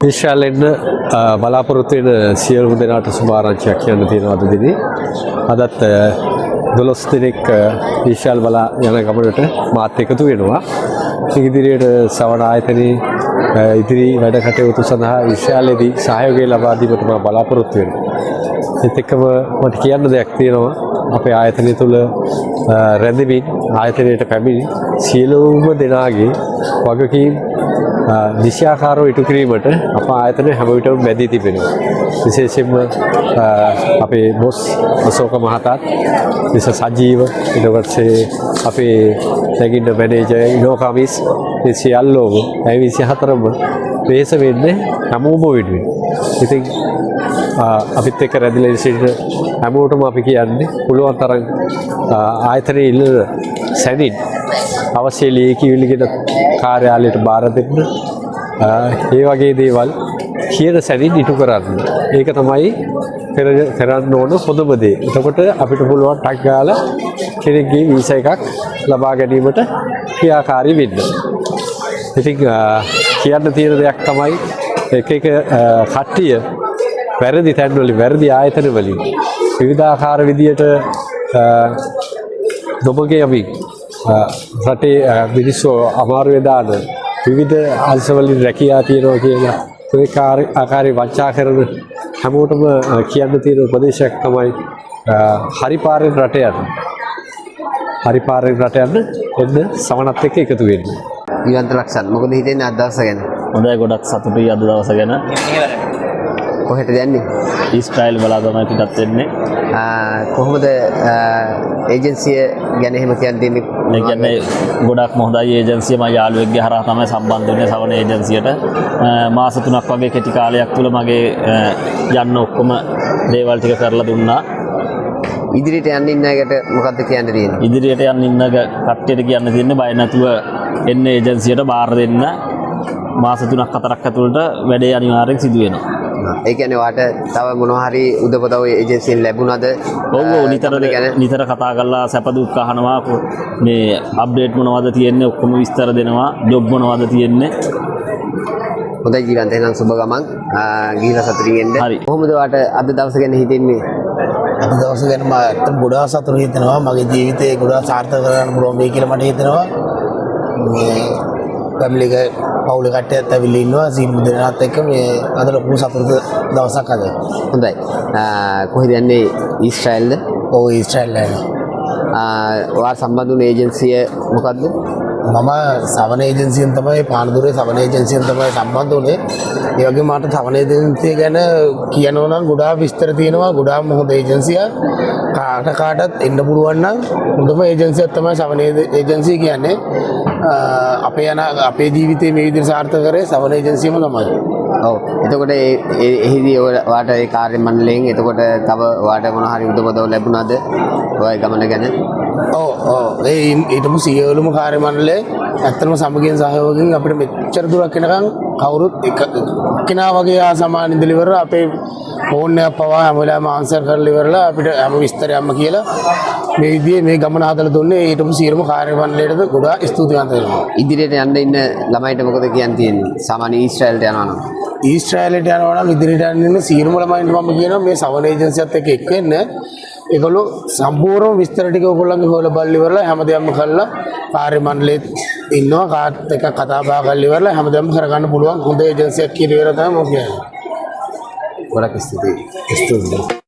ඊශ්‍රායලෙන් බලාපොරොත්තු වෙන සියලුම දෙනාට සුභාරංචියක් කියන්න තියෙනවා අද දිනේ. අදත් 12 දිනක් ඊශ්‍රායල් බලා යන ගමනට මාත් එකතු වෙනවා. ඉදිරියට සවන ආයතනයේ ඉදිරි වැඩ කටයුතු සඳහා ඊශ්‍රායලයේදී සහයෝගය ලබා දීමට මම බලාපොරොත්තු වෙනවා. ඒත් එක්කම මට කියන්න දෙයක් තියෙනවා. අපේ ආයතනය තුල රැඳෙමින් ආයතනයට පැමිණි සියලුම දෙනාගේ වගකීම් දිශාකාරව ඉටු කිරීමට අප ආයතනය හැම විටම බැඳී තිබෙනවා. විශේෂයෙන්ම අපේ බොස් අශෝක මහතාත් විශේෂ සජීව ඊට පස්සේ අපේ නැගින්න මැනේජර් ඉනෝකාමිස් මේ සියල්ලෝම 24ම වෙහෙස වෙන්නේ හැමෝම වෙනුවෙන්. ඉතින් අපිත් එක්ක රැඳිලා සිටින හැමෝටම අපි කියන්නේ පුළුවන් තරම් ආයතනයේ ඉල්ලන සැනින් අවශ්‍ය ලියකියවිලිගෙන කාර්යාලයට බාර දෙන්න. ඒ වගේ දේවල් කියන සැනින් ඉටු කරන්න. ඒක තමයි කරන්න ඕන හොඳම දේ. එතකොට අපිට පුළුවන් ටක් ගාලා කෙනෙක්ගේ වීසා එකක් ලබා ගැනීමට ක්‍රියාකාරී වෙන්න. ඉතින් කියන්න තියෙන දෙයක් තමයි එක කට්ටිය වැරදි තැන්වලින් වැරදි ආයතන වලින් විවිධාකාර විදියට නොමගේ යමින් රටේ මිනිස්සු අමාරුවේ දාන විවිධ අංශවලින් රැකියා තියනවා කියලා ඒ ආකාරي වංචා කරන හැමෝටම කියන්න තියෙන උපදේශයක් තමයි හරි පාරෙන් රට යන්න. හරි පාරෙන් රට යන්න එන්න සමනත් එක්ක එකතු වෙන්න. ඊවන්ත ලක්ෂණ මොකද හිතෙන්නේ අද දවස ගැන? හොඳයි, ගොඩක් සතුටුයි අද දවස ගැන. කොහෙටද යන්නේ? ඊශ්‍රායල් බලා තමයි පිටත් වෙන්නේ. කොහොමද ඒජන්සිය ගැන එහෙම කියන්නේ? ඒ කියන්නේ ගොඩක්ම හොඳයි ඒජන්සිය. මම යාළුවෙක්ගේ හරහා තමයි සම්බන්ධ වෙන්නේ සවන ඒජන්සියට. මාස 3ක් වගේ කෙටි කාලයක් තුල මගේ යන්න ඔක්කොම දේවල් ටික කරලා දුන්නා. ඉදිරියට යන්න ඉන්න එකට මොකද්ද කියන්න තියෙන්නේ? ඉදිරියට යන්න ඉන්න කට්ටියට කියන්න තියෙන්නේ බය නැතුව එන්න ඒජන්සියට බාර දෙන්න. මාස 3ක් 4ක් ඇතුළත වැඩේ අනිවාර්යෙන් සිදු වෙනවා. ඒ කියන්නේ වාට තව මොනවා හරි උදපතව ඒජන්සියෙන් ලැබුණාද? ඔව් නිතර කතා කරලා සැප දුක් අහනවා. මේ අප්ඩේට් මොනවද තියෙන්නේ ඔක්කොම විස්තර දෙනවා. ජොබ් මොනවද තියෙන්නේ. හොඳයි ජීවන්ත එහෙනම් සුබ ගමන්. ගිහිලා සතුටින් එන්න. කොහොමද වාට අද දවස ගැන හිතෙන්නේ? අද දවස ගැන මම ඇත්තටම ගොඩාක් සතුටු හිතෙනවා. මගේ ජීවිතේ ගොඩාක් සාර්ථක කරගන්න පුළුවන් වෙයි කියලා මට හිතෙනවා. මේ ෆැමිලි එක පවුලේ කට්ටියත් ඇවිල්ලා ඉන්නවා. සීල් දෙනාත් එක්ක මේ අද ලොකු සතුටු දවසක් අද. හොඳයි. කොහෙද යන්නේ? ඊශ්‍රායල්ද? ඔව් ඊශ්‍රායල් යනවා. ඔයා සම්බන්ධ වුණ ඒජන්සිය මොකද්ද? මම සවන ඒජන්සියෙන් තමයි පානදුරේ සවන ඒජන්සියෙන් තමයි සම්බන්ධ වුණේ. ඒ වගේම මට සවන ඒජන්සිය ගැන කියනවා නම් ගොඩාක් විස්තර තියෙනවා. ගොඩාක් හොඳ ඒජන්සියක්. කාටත් එන්න පුළුවන් නම් හොඳම ඒජන්සියක් තමයි සවන ඒජන්සිය කියන්නේ. අපේ ජීවිතේ මේ විදිහට සාර්ථක කරේ සවන ඒජන්සියම තමයි. ඔව්. එතකොට එහිදී ඔයාට ඒ කාර්ය මණ්ඩලයෙන් එතකොට තව ඔයාට මොන හරි උදව් ලැබුණාද? ඔයයි ගමන ගැන? ඔව් ඒ ඊටම සියලුම කාර්ය මණ්ඩලය ඇත්තටම සමගියෙන් සහයෝගයෙන් අපිට මෙච්චර දුරක් එනකන් කවුරුත් එක්කෙනා වගේ ආසමාන ඉඳලා ඉවරලා අපේ ෆෝන් එක පවා හැම වෙලාවෙම ආන්සර් කරලා ඉවරලා අපිට හැම විස්තරයක්ම කියලා මේ විදිහේ මේ ගමන හදලා දුන්නේ ඊටම සියලුම කාර්ය මණ්ඩලයටද ගොඩාක් ස්තුතිවන්ත වෙනවා. ඉදිරියට යන්න ඉන්න ළමයිට මොකද කියන්න තියෙන්නේ? සාමාන්‍ය ඊශ්‍රායලට යනවා නම් ඊශ්‍රායලට යනවා නම් ඉදිරියට යන්න ඉන්න සියලුම ළමයින්ට මම කියනවා මේ සවන ඒජන්සියත් එක්ක එක් වෙන්න. ඒගොල්ලෝ සම්පූර්ණ විස්තර ටික ඔයගොල්ලන්ගේ හොයලා බලලා ඉවරලා හැමදේම කරලා කාර්ය මණ්ඩලෙත් ඉන්නවා. කාත් එක්ක කතා බහ කරලා ඉවරලා හැමදේම කරගන්න පුළුවන් හොඳ ඒජන්සියක් කියලා ඉවර තමයි මම කියන්නේ. ගොඩක් ස්තුතියි.